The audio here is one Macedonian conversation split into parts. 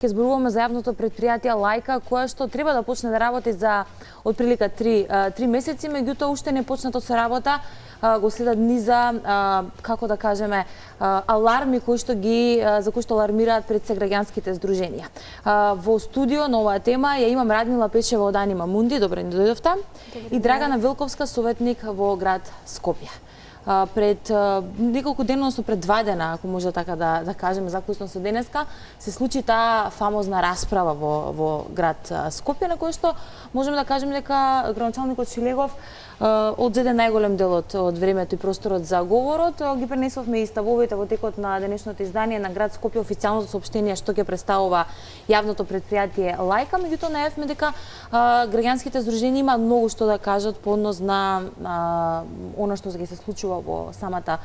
Ке зборуваме за јавното предпријатие Лајка, кое што треба да почне да работи за отприлика 3 месеци, меѓутоа уште не почнато со работа. Го следат низа, како да кажеме, аларми за кои што алармираат пред се граѓанските здруженија. Во студио на оваа тема ја имам Радмила Печева од Анима Мунди, добре ни дојдовте, и Драгана Вилковска, советник во град Скопје. Пред неколку дена, односно пред 2 дена, ако може така да кажеме, заклучно со денеска, се случи таа фамозна расправа во град Скопје, на која што можеме да кажеме дека градоначалникот Шилегов одзеде најголем дел од времето и просторот за говорот. Ги пренесовме и ставовите во текот на денешното издание на град Скопје, официјалното соопштение што ќе представува јавното предпријатие Лајка, меѓутоа најавме дека граѓанските здруженија има многу што да кажат по однос на она што ќе се случува во самото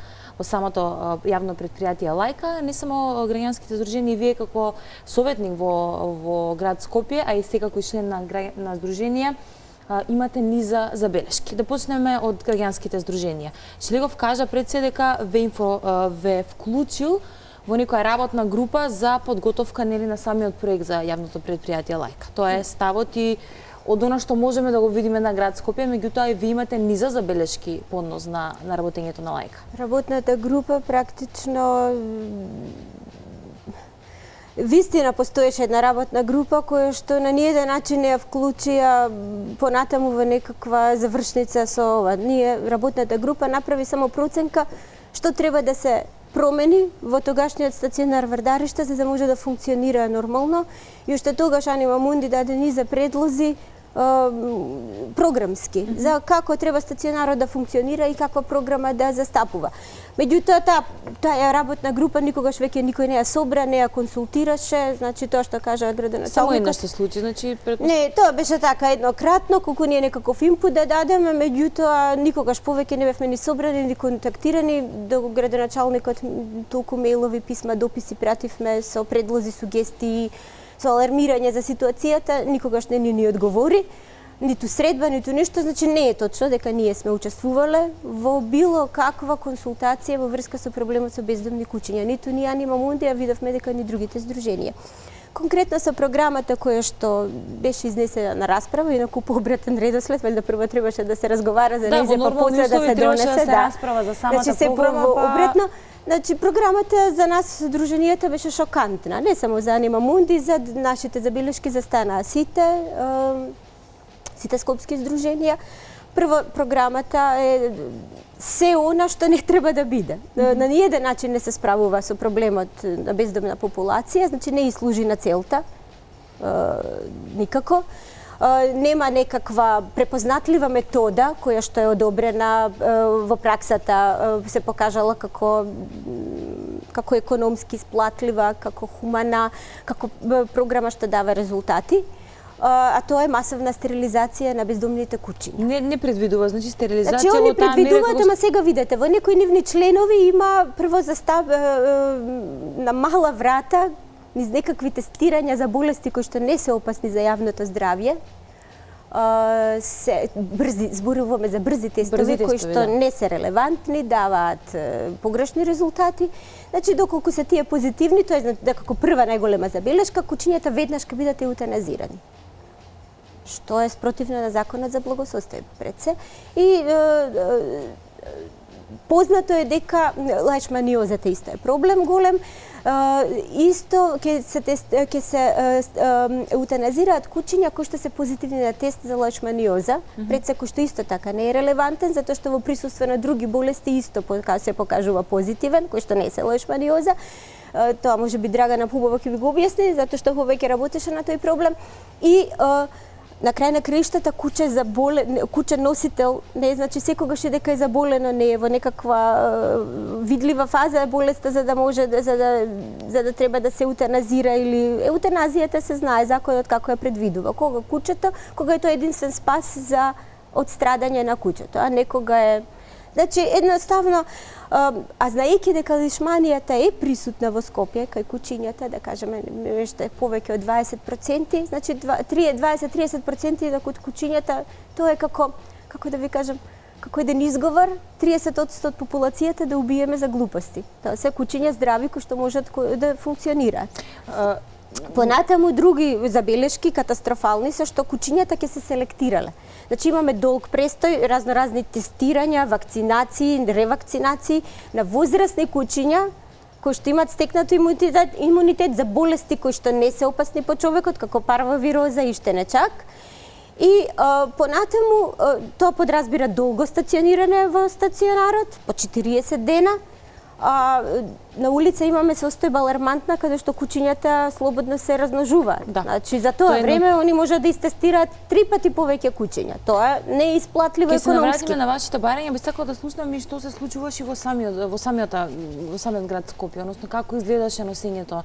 јавно предпријатие Лајка. Не само граѓанските здруженија, и вие како советник во град Скопје, а и секако и член на здружение, имате низа забелешки. Да почнеме од граѓанските здруженија. Шилегов кажа пред се дека ве вклучил во некоја работна група за подготовка на самиот проект за јавното предпријатие Лајка. Тоа е ставот и од она што можеме да го видиме на град Скопје, меѓутоа и ви имате низа забелешки по однос на работењето на Лајка. Работната група практично вистина постоеше една работна група која што на ниеден начин не ја вклучија понатаму во некаква завршница со ова. Работната група направи само проценка што треба да се промени во тогашниот стационар Вардариште за да може да функционира нормално, и уште тогаш Анима Мунди даде низа предлози програмски за како треба стационарот да функционира и каква програма да застапува. Меѓутоа таа работна група никогаш веќе никој не ја собра, не ја консултираше, значи тоа што кажа градоначалникот. Само еднаш се случи, значи Не, тоа беше така еднократно, колку ние некаков инпут да дадеме, меѓутоа никогаш повеќе не бевме ни собрани, ни контактирани. До градоначалникот толку мејлови, писма, дописи пративме со предлози, сугестии, со алармирање за ситуацијата, никогаш не ни одговори, ниту средба, ниту ништо. Значи не е точно дека ние сме учествувале во било каква консултација во врска со проблемот со бездомни куќиња. Ниту ни Анима Мунди, а видовме дека ни другите здруженија. Конкретно со програмата која што беше изнесена на расправа, инаку по обратен редослед, валјда прво требаше да се разговара за нејзе, па после да се донесе, расправа за самата програма, обратно. Значи, програмата за нас, здруженијата, беше шокантна. Не само за Анима Мунди, за нашите забелешки застанаа сите скопски здруженија. Прво, програмата е се она што не треба да биде. На ниеден начин не се справува со проблемот на бездомна популација, значи не и служи на целта, никако. Нема некаква препознатлива метода која што е одобрена во праксата, се покажала како економски исплатлива, како хумана, како програма што дава резултати. А тоа е масовна стерилизација на бездомните куќи. Не предвидува, значи стерилизација. Значи они предвидуваат, ама сега видете, во некои нивни членови има прво на мала врата низ некакви тестирања за болести кои што не се опасни за јавното здравје. Зборуваме за брзи тестови кои што не се релевантни, даваат погрешни резултати. Значи, доколку се тие позитивни, тоа е дека како прва најголема забелешка, куќињата веднаш ќе бидат еутаназирани. Што е спротивно на законот за благосостоје пред се. И познато е дека лајшманиозата исто е проблем голем. Исто ќе се еутаназираат куќиња кои што се позитивни на тест за лајшманиоза, пред се кој што исто така не е релевантен, затоа што во присуство на други болести исто се покажува позитивен, кој што не се лајшманиоза. Тоа може би Драгана побаво ќе ви го објасни, затоа што повеќе работеше на тој проблем. И на крај на краиштата куќе носител не е, значи секогаш е дека е заболено, не е во некаква видлива фаза е болеста за да може за да треба да се еутаназира, или еутаназијата се знае законот како ја предвидува. Кога е тоа единствен спас за од страдање на куќето, а некога е. Значи, едноставно, знаејќи дека лишманијата е присутна во Скопје, кај куќињата, да кажеме, нешто е повеќе од 20%, значи 20-30% на куќињата, тоа е како да ви кажем, како еден изговор, 30% од популацијата да убиеме за глупости. Тоа се куќиња здрави кои што можат да функционираат. Понатаму други забелешки катастрофални се што кучињата ќе се селектирале. Значи имаме долг престој, разноразни тестирања, вакцинации, ревакцинации на возрастни кучиња кои што имаат стекнато имунитет за болести кои што не се опасни по човекот, како парвовироза и штенечак. И понатаму тоа подразбира долго стационирање во стационарот, по 40 дена. На улица имаме состојба алармантна каде што кучињата слободно се размножуваат. Да. Значи за тоа време они можат да истестираат 3 пати повеќе кучиња. Тоа не е исплатливо економски. Ќе се економски. навратиме на вашите барања, би сакала да слушнам и што се случуваше во самиот град Скопје, односно како изгледаше носењето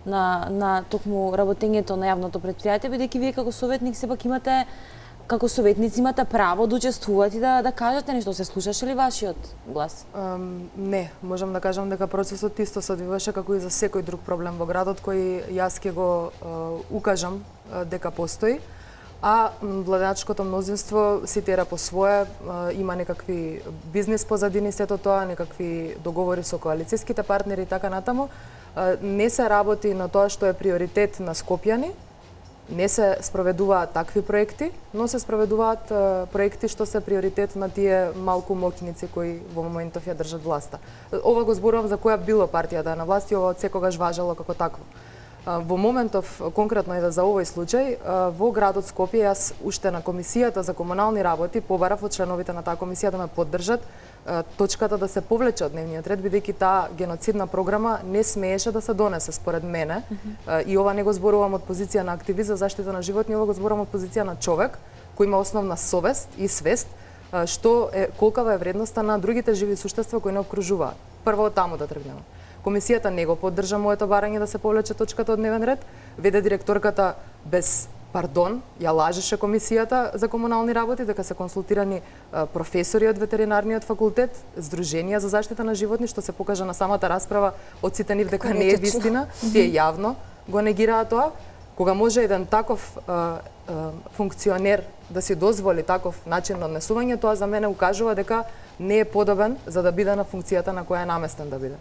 на токму работењето на јавното предпријатие, бидејќи вие како советник сепак имате како советници имате право да учествувате и да кажете нешто. Се слушаше ли вашиот глас? Не, можам да кажам дека процесот исто се одвиваше како и за секој друг проблем во градот кој јас ќе го укажам дека постои. А владеачкото мнозинство си тера по свое, има некакви бизнес позадини сето тоа, некакви договори со коалицијските партнери и така натаму. Не се работи на тоа што е приоритет на скопјани, не се спроведуваат такви проекти, но се спроведуваат проекти што се приоритет на тие малку моќници кои во моментов ја држат власта. Ова го зборувам за која било партијата на власт и ова од секогаш важело како такво. Во моментов, конкретно и за овој случај, во градот Скопје јас уште на комисијата за комунални работи побарав од членовите на таа комисија да ме поддржат точката да се повлече од дневниот ред, бидејќи таа геноцидна програма не смееше да се донесе според мене. И ова не го зборувам од позиција на активист за заштита на животни, ова го зборувам од позиција на човек кој има основна совест и свест што е колкава е вредноста на другите живи суштества кои не обкружуваат. Прво од таму да тргнеме. Комисијата не го поддржа моето барање да се повлече точката од дневен ред. Веде директорката без пардон, ја лажеше комисијата за комунални работи дека се консултирани професори од ветеринарниот факултет, здруженија за заштита на животни, што се покажа на самата расправа од сите нив дека не е вистина. Тие јавно го негираа тоа. Кога може еден таков функционер да си дозволи таков начин на однесување, тоа за мене укажува дека не е подобен за да биде на функцијата на која е наместен да биде.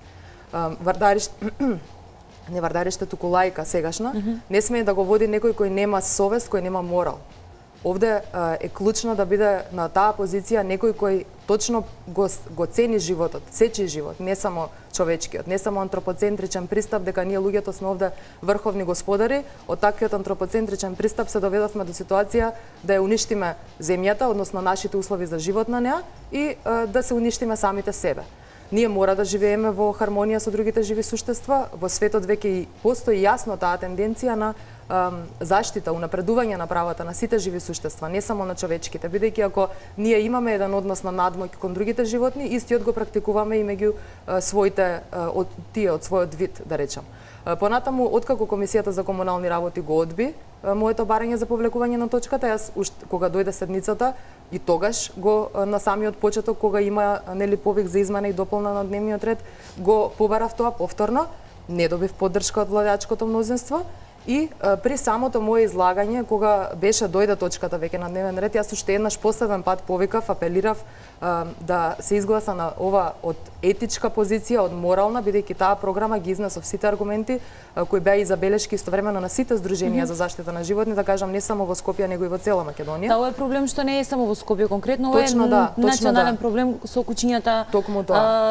Не вардариšte, туку лајка сегашна, не смее да го води некој кој нема совест, кој нема морал. Овде е клучно да биде на таа позиција некој кој точно го цени животот, сечи живот, не само човечкиот, не само антропоцентричен пристап дека ние луѓето сме овде врховни господари. Од таквиот антропоцентричен пристап се доведовме до ситуација да ја уништиме земјата, односно нашите услови за живот на неа и да се уништиме самите себе. Ние мора да живееме во хармонија со другите живи суштества. Во светот веќе и постои јасно таа тенденција на заштита, унапредување на правата на сите живи суштества, не само на човечките, бидејќи ако ние имаме еден однос на надмоќ кон другите животни, истиот го практикуваме и меѓу своите од својот вид, да речам. Понатаму, откако Комисијата за комунални работи го одби моето барање за повлекување на точката, јас кога дојде седницата и тогаш го на самиот почеток кога има повик за измена и дополна на дневниот ред, го побарав тоа повторно, не добив поддршка од владеачкото мнозинство. И при самото моје излагање, кога дојде точката веќе на дневен ред, јас уште еднаш последен пат повикав, апелирав да се изгласа на ова од етичка позиција, од морална, бидејќи таа програма ги изнесов сите аргументи кои беа и забелешки истовремено на сите здруженија за заштита на животни, да кажам не само во Скопје, него и во цела Македонија. Да, ова е проблем што не е само во Скопје конкретно, ова е национален проблем со кучињата,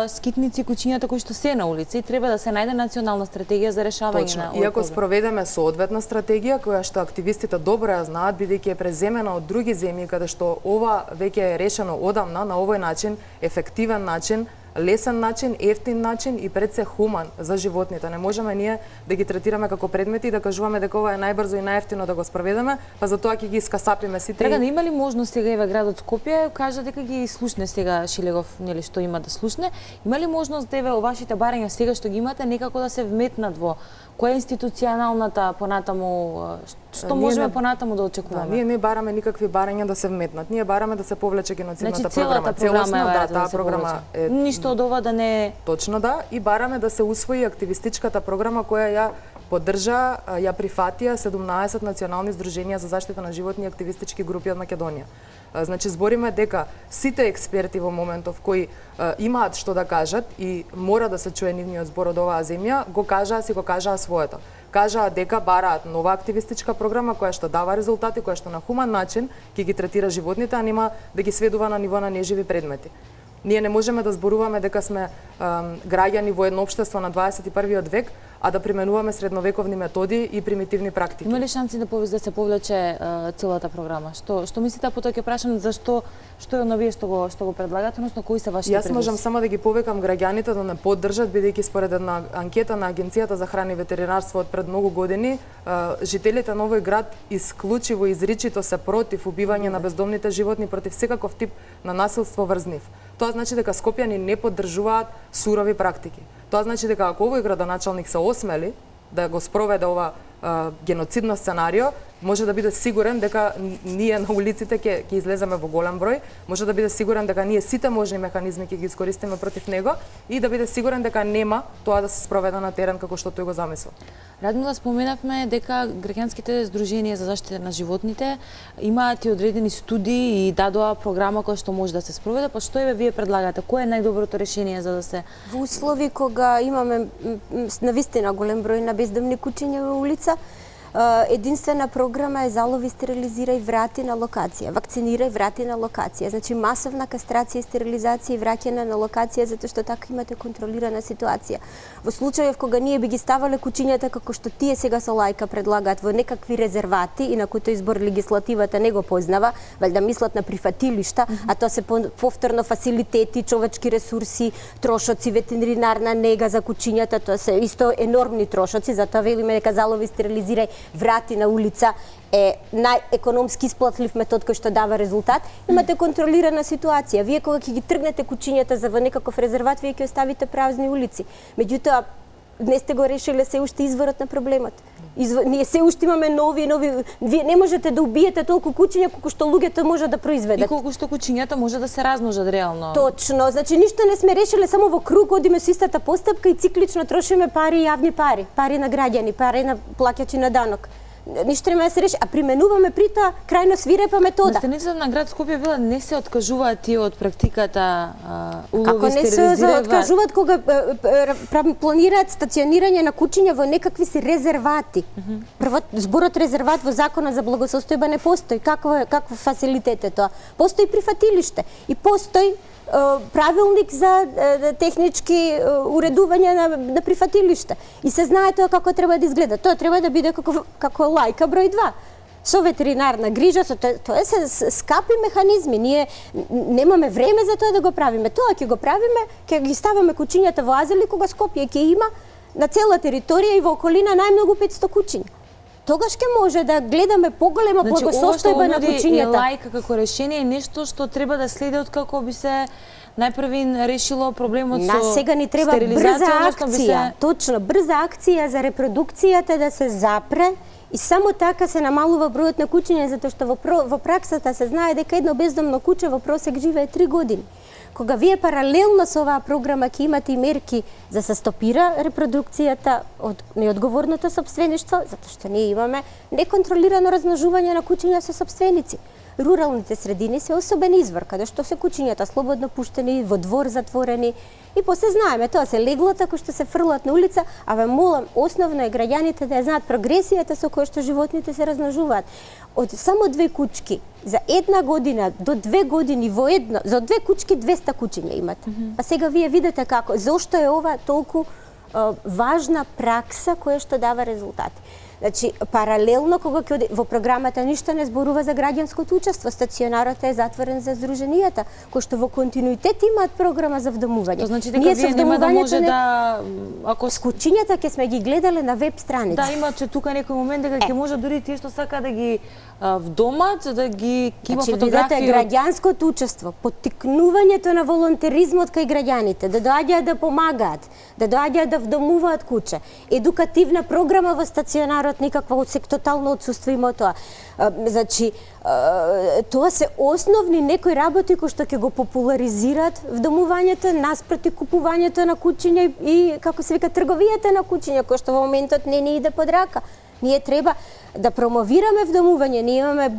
скитници, кучињата кои што се на улица и треба да се најде национална стратегија за решавање на овој проблем. Иако спроведеме соодветна стратегија која што активистите добро ја знаат, бидејќи е преземена од други земји каде што ова веќе е решено одамна на овој начин, ефективен начин, лесен начин, ефтин начин и пред се хуман за животните. Не можеме ние да ги третираме како предмети и да кажуваме дека ова е најбрзо и најефтино да го спроведеме, па затоа ќе ги скасапиме сите. Драган, има ли можност сега еве градот Скопје кажа дека ги слушне сега Шилегов, нели што има да слушне? Има ли можност еве вашите барања сега што ги имате некако да се вметнат во која е институционалната понатаму, што можеме понатаму да очекуваме? Ние не бараме никакви барања да се вметнат. Ние бараме да се повлече геноцидната програма. Целосно, таа програма е ништо од ова да не е... Точно да, и бараме да се усвои активистичката програма која ја поддржа, ја прифатија 17 национални здруженија за заштита на животни и активистички групи од Македонија. Значи, збориме дека сите експерти во моментов кои имаат што да кажат и мора да се чуе нивниот збор од оваа земја, го кажаа своето. кажаа дека бараат нова активистичка програма која што дава резултати, која што на хуман начин ќе ги третира животните, а нема да ги сведува на ниво на неживи предмети. Ние не можеме да зборуваме дека сме граѓани во едно општество на 21. век, а да применуваме средновековни методи и примитивни практики. Има ли шанси да се повлече целата програма? Што мислите, а потоа ќе прашам зашто што е новие што го предлагате, односно кои се вашите Јас можам само да ги повикам граѓаните да не поддржат, бидејќи според една анкета на Агенцијата за храна и ветеринарство од пред многу години, жителите на овој град исклучиво изричито се против убивање на бездомните животни, против секаков тип на насилство врз нив. Тоа значи дека скопјани не поддржуваат сурови практики. Тоа значи дека ако овој градоначалник се осмели да го спроведе ова геноцидно сценарио, може да биде сигурен дека ние на улиците ќе излеземе во голем број, може да биде сигурен дека ние сите можни механизми ќе ги искористиме против него и да биде сигурен дека нема тоа да се спроведе на терен како што тој го замисла. Радмила, споменавме дека граѓанските здруженија за заштита на животните имаат и одредени студии и дадоа програма која што може да се спроведе, па што вие предлагате? Кое е најдоброто решение за да се... Во услови кога имаме навистина голем број на бездомни кучиња во улица, единствена програма е залови, стерилизирај, врати на локација, вакцинирај, врати на локација. Значи масовна кастрација и стерилизација и враќање на локација затоа што така имате контролирана ситуација. Во случајов кога ние би ги ставале кучињата како што тие сега со лајка предлагаат во некакви резервати, инаку тој избор легислативата не го познава, валјда мислат на прифатилишта, а тоа се повторно фасилитети, човечки ресурси, трошоци, ветеринарна нега за кучињата, тоа се исто енормни трошоци, затоа велиме дека залови, стерилизирај, врати на улица е најекономски исплатлив метод кој што дава резултат. Имате контролирана ситуација. Вие кога ќе ги тргнете кучињата за во некаков резерват, вие ќе оставите празни улици. Меѓутоа, не сте го решиле се уште изворот на проблемот. Ние се уште имаме нови. Вие не можете да убиете толку кучиња колку што луѓето може да произведат. И колку што кучињата може да се размножат реално. Точно. Значи ништо не сме решиле, само во круг одиме со истата постапка и циклично трошиме пари, јавни пари, пари на граѓани, пари на плаќачи на данок. Ништо нема да се реши, а применуваме при тоа крајно свирепа метода. Настаниците на град Скопје Вила не се откажуваат тие од практиката улови, како не се откажуваат кога планираат стационирање на кучиња во некакви си резервати. Прво зборот резерват во Законот за благосостојба не постои. Каков фасилитет е тоа? Постои прифатилиште и постои правилник за технички уредување на прифатилиште. И се знае тоа како треба да изгледа. Тоа треба да биде како лајка број 2. Со ветеринарна грижа, тоа се скапи механизми. Ние немаме време за тоа да го правиме. Тоа ќе го правиме, ќе ги ставаме кучињата во азили кога Скопје ќе има на цела територија и во околина најмногу 500 кучиња. Тогаш ќе може да гледаме поголема благосостојба на кучињата. Значи, лајка како решение е нешто што треба да следи од како би се најпрви решило проблемот со сега ни треба брза акција. Точно, брза акција за репродукцијата да се запре и само така се намалува бројот на кучиња, затоа што во праксата се знае дека едно бездомно куче во просек живее 3 години. Кога вие паралелно со оваа програма ќе имате и мерки за се стопира репродукцијата од неодговорното сопствеништво, затоа што ние имаме неконтролирано размножување на кучиња со сопственици. Руралните средини се особен извор, каде што се кучињата слободно пуштени, во двор затворени, и после знаеме, тоа се леглата кои што се фрлат на улица, а ве молам, основно е граѓаните да ја знаат прогресијата со која што животните се размножуваат. Од само 2 кучки за 1 година до 2 години во едно, за 2 кучки 200 кучиња имате. А сега вие видите како, зошто е ова толку важна пракса која што дава резултати. Значи, паралелно кога ќе оди во програмата ништо не зборува за граѓанското учество, стационарот е затворен за здруженијата, кои што во континуитет имаат програма за вдомување. Тоа значи дека вие нема да може да ако с кучињата ќе сме ги гледале на веб страница. Да, има че тука некој момент дека ќе може дури тие што сака да ги вдомат, да ги има фотографии. Граѓанското учество, поттикнувањето на волонтеризмот кај граѓаните, да доаѓаат да помагаат, да доаѓаат да вдомуваат куче, едукативна програма во стационарот никакво тотално отсуство има тоа. Значи, тоа се основни некои работи кои што ќе го популаризираат вдомувањето наспроти купувањето на кучиња и како се вика трговијата на кучиња кој што во моментот не ни иде под рака. Ние треба да промовираме вдомување. Ние имаме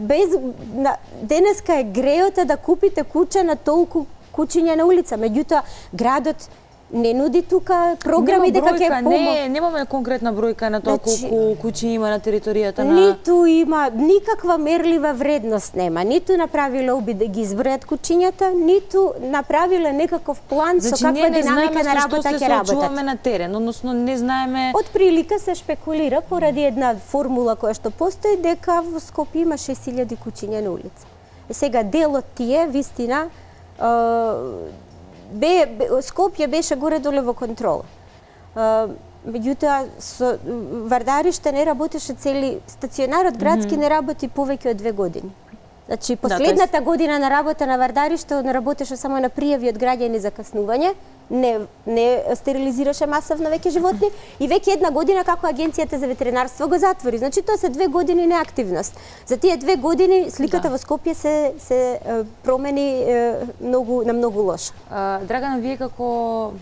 денеска е грејота да купите куче на толку кучиња на улица. Меѓутоа, градот не нуди тука програми дека ќе помогне. Немаме конкретна бројка на тоа Значи, колку куќи има на територијата на... Ниту има никаква мерлива вредност нема. Ниту направиле обид да ги избројат куќињата, ниту направиле некаков план со каква динамика на работа ќе работат. Што се случуваме на терен, односно не знаеме... Од прилика се шпекулира поради една формула која што постои дека во Скопје има 6000 куќиња на улица. Сега делот тие вистина Скопје беше горе-доле во контрола. Меѓутоа, со Вардариште не работеше цели... Стационарот градски не работи повеќе од 2 години. Значи, последната година на работа на Вардариште не работеше само на пријави од граѓани за каснување, не стерилизираше масовно веќе животни и веќе 1 година како Агенцијата за ветеринарство го затвори. Значи, тоа се 2 години неактивност. За тие 2 години сликата во Скопје се промени на многу лоша. Драгана, вие како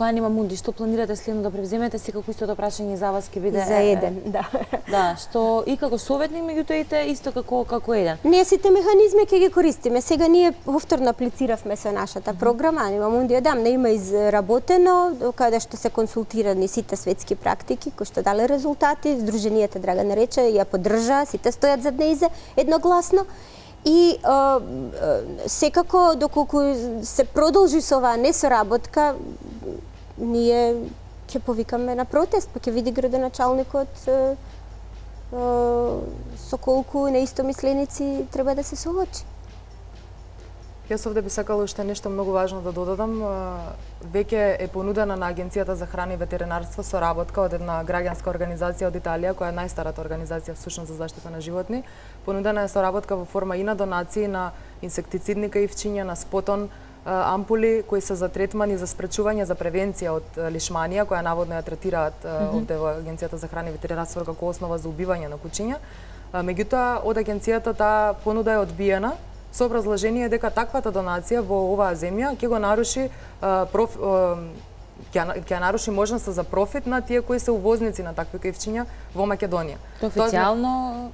Анима Мунди, што планирате следно да превземете? Секако истото прашање за вас ќе биде... За еден, да. Да, што и како советник, меѓутоа исто како еден. Ние сите механизми ќе ги користиме. Сега ние повторно аплициравме со нашата програма Анима Мунди одамна има изработено, каде што се консултирани сите светски практики кои што дале резултати, Сдруженијата Драгана рече ја поддржа, сите стојат зад нејзе едногласно. И секако, доколку се продолжи со оваа несоработка, ние ќе повикаме на протест, па ќе види градоначалникот со колку неистомисленици треба да се соочи. Јас овде би сакала уште нешто многу важно да додадам. Веќе е понудена на Агенцијата за храна и ветеринарство соработка од една граѓанска организација од Италија, која е најстарата организација всушност за заштита на животни. Понудена е соработка во форма и на донации на инсектицидни каивчиња, на спотон ампули кои се за третман и за спречување за превенција од лишманија, која наводно ја третираат овде во Агенцијата за храна и ветеринарство како основа за убивање на куќиња. Меѓутоа, од агенцијата таа понуда е одбиена со образложение дека таквата донација во оваа земја ќе го наруши ќе наруши можноста за профит на тие кои се увозници на такви каивчиња во Македонија. Официјално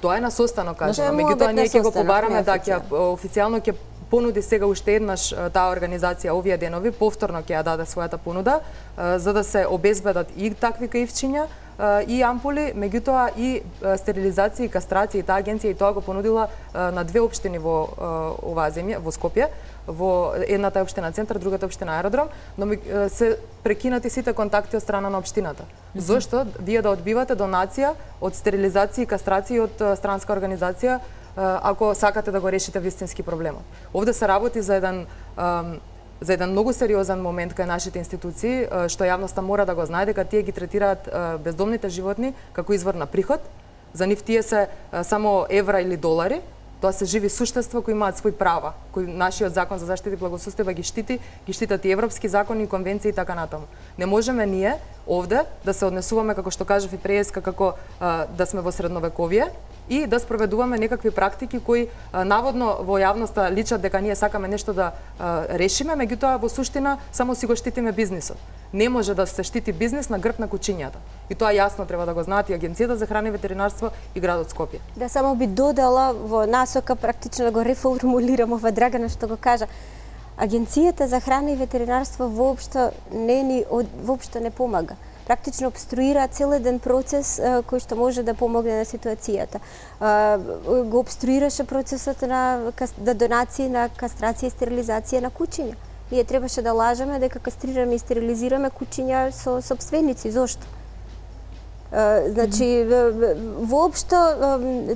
тоа е на состано кажано, меѓутоа ние ќе го побараме да ќе официјално ќе понуди сега уште еднаш таа организација овие денови, повторно ќе ја даде својата понуда за да се обезбедат и такви каивчиња и ампули, меѓутоа и стерилизација и кастрација. Таа агенција и тоа го понудила на 2 општини во оваа земја, во Скопје, во едната е општина Центар, другата општина Аеродром, но се прекинати сите контакти од страна на општината. Зошто вие да одбивате донација од стерилизација и кастрација од странска организација ако сакате да го решите вистински проблемот? Овде се работи за еден многу сериозен момент кај нашите институции, што јавноста мора да го знае, дека тие ги третираат бездомните животни како извор на приход. За нив тие се само евра или долари. Тоа се живи суштества кои имаат свои права, кои нашиот закон за заштита и благосостојба ги штитат и европски закони, конвенции и така натаму. Не можеме ние овде да се однесуваме, како што кажав и преска, како да сме во средновековие и да спроведуваме некакви практики кои наводно во јавноста личат дека ние сакаме нешто да решиме, меѓутоа во суштина само си го штитиме бизнисот. Не може да се штити бизнис на грб на куќињата. И тоа јасно треба да го знаат и Агенцијата за храна и ветеринарство и градот Скопје. Да само би додала во насока практично да го реформулирам ова Драгана што го кажа. Агенцијата за храна и ветеринарство воопшто не помага. Практично обструира цел еден процес кој што може да помогне на ситуацијата. Го обструираше процесот на донација, на кастрација и стерилизација на куќиња. Ние требаше да лажеме дека кастрираме и стерилизираме куќиња со сопственици. Зошто? Значи, воопшто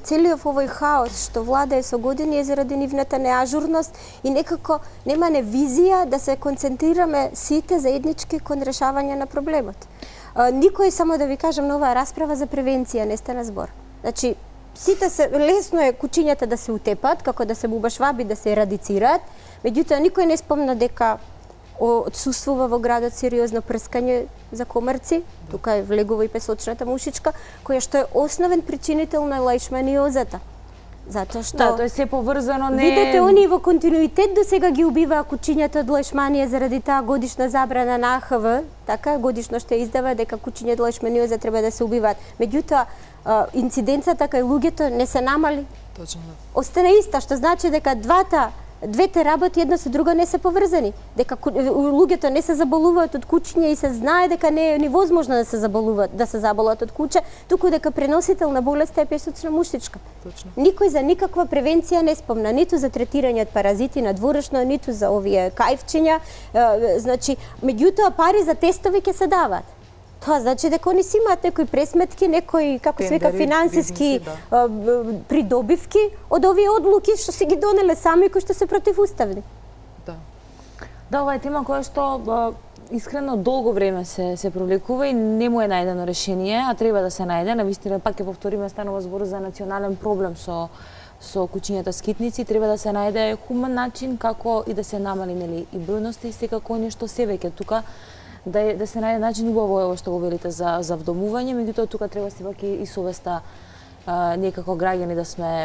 целиот овој хаос што владае со години е заради нивната неажурност и некако нема визија да се концентрираме сите заеднички кон решавање на проблемот. Никој, само да ви кажам, на оваа расправа за превенција не стана збор. Значи, лесно е куќињата да се утепат, како да се бубашваби, да се ерадицираат, меѓутоа никој не спомна дека отсуствува во градот сериозно прскање за комарци, тука е влегува и песочната мушичка, која што е основен причинител на лаишманиозата. Затоа што... Да, тоа е се поврзано, не... Видете, они во континуитет до сега ги убиваа куќињата од лаишманија заради таа годишна забрана на АХВ, така, годишно што издава дека куќиња од лаишманиоза треба да се убиваат. Меѓутоа, инциденцата кај луѓето не се намали. Точно. Остана иста, што значи дека двата двете работи една со друга не се поврзани. Дека луѓето не се заболуваат од кучиња и се знае дека не е невозможно да се заболуваат од куче, туку дека преносител на болеста е песочна муштичка. Точно. Никој за никаква превенција не спомна, ниту за третирање од паразити надворешно, ниту за овие кајфчиња. Значи, меѓутоа пари за тестови ќе се даваат. Тоа значи дека они си имаат некои пресметки, некои, како се вика, Тендери, финансиски бизнеси, придобивки од овие одлуки што си ги донеле сами и кои што се противуставни. Да. Да, ова е тема која што искрено долго време се провлекува и не му е најдено решение, а треба да се најде. Навистина, пак ќе повториме, станува збор за национален проблем со кучињата скитници. Треба да се најде хумен начин како и да се намали, нели, и бројноста и секако нешто се веќе тука да се најде начин. Убаво е ово што го велите за вдомување, меѓутоа тука треба сепак и совеста, ние како граѓани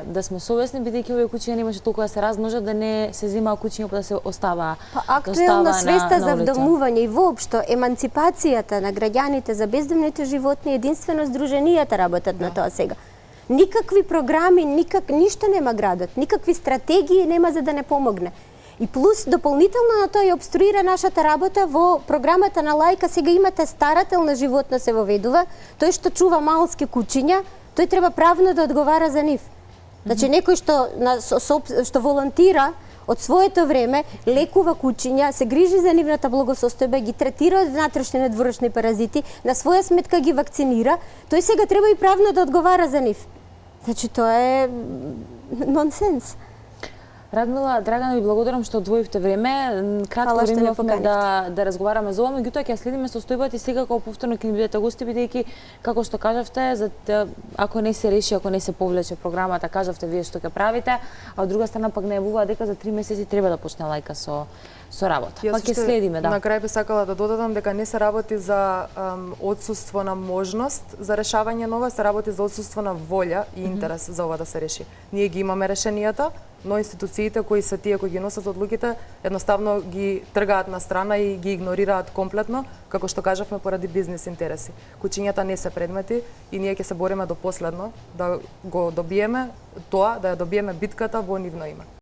да сме совесни, бидејќи овие кучиња немаше толку да се размножат, да не се земаа кучиња па да се остава. Па актуелна свеста за вдомување и воопшто еманципацијата на граѓаните за бездомните животни, единствено здруженијата работат на тоа сега. Никакви програми, ништо нема градот, никакви стратегии нема за да не помогне. И плюс, дополнително на тоа ја обструира нашата работа во програмата на Лајка. Сега имате старателна животна се воведува, тој што чува малски кучиња, тој треба правно да одговара за нив. Значи, некој што волонтира од своето време, лекува кучиња, се грижи за нивната благосостојба, ги третира од внатрешни и надворешни паразити, на своја сметка ги вакцинира, тој сега треба и правно да одговара за нив. Значи, тоа е нонсенс. Радмила, Драгана, ви благодарам што одвоивте време. Кратко време имавме да разговараме за ова, меѓутоа ќе следиме состојбата и секако повторно ќе ни бидете гости, бидејќи, како што кажавте, ако не се реши, ако не се повлече програмата, кажавте вие што ќе правите, а од друга страна пак најавуваа дека за 3 месеци треба да почне Лајка со работа. Па ќе следиме, да. На крај би сакала да додадам дека не се работи за отсуство на можност за решавање на ова, се работи за отсуство на волја и интерес за ова да се реши. Ние ги имаме решенијата, но институциите кои се тие кои ги носат одлуките едноставно ги тргаат на страна и ги игнорираат комплетно, како што кажавме, поради бизнес интереси. Кучињата не се предмети и ние ќе се бориме до последно да го добиеме тоа, да ја добиеме битката во нивно име.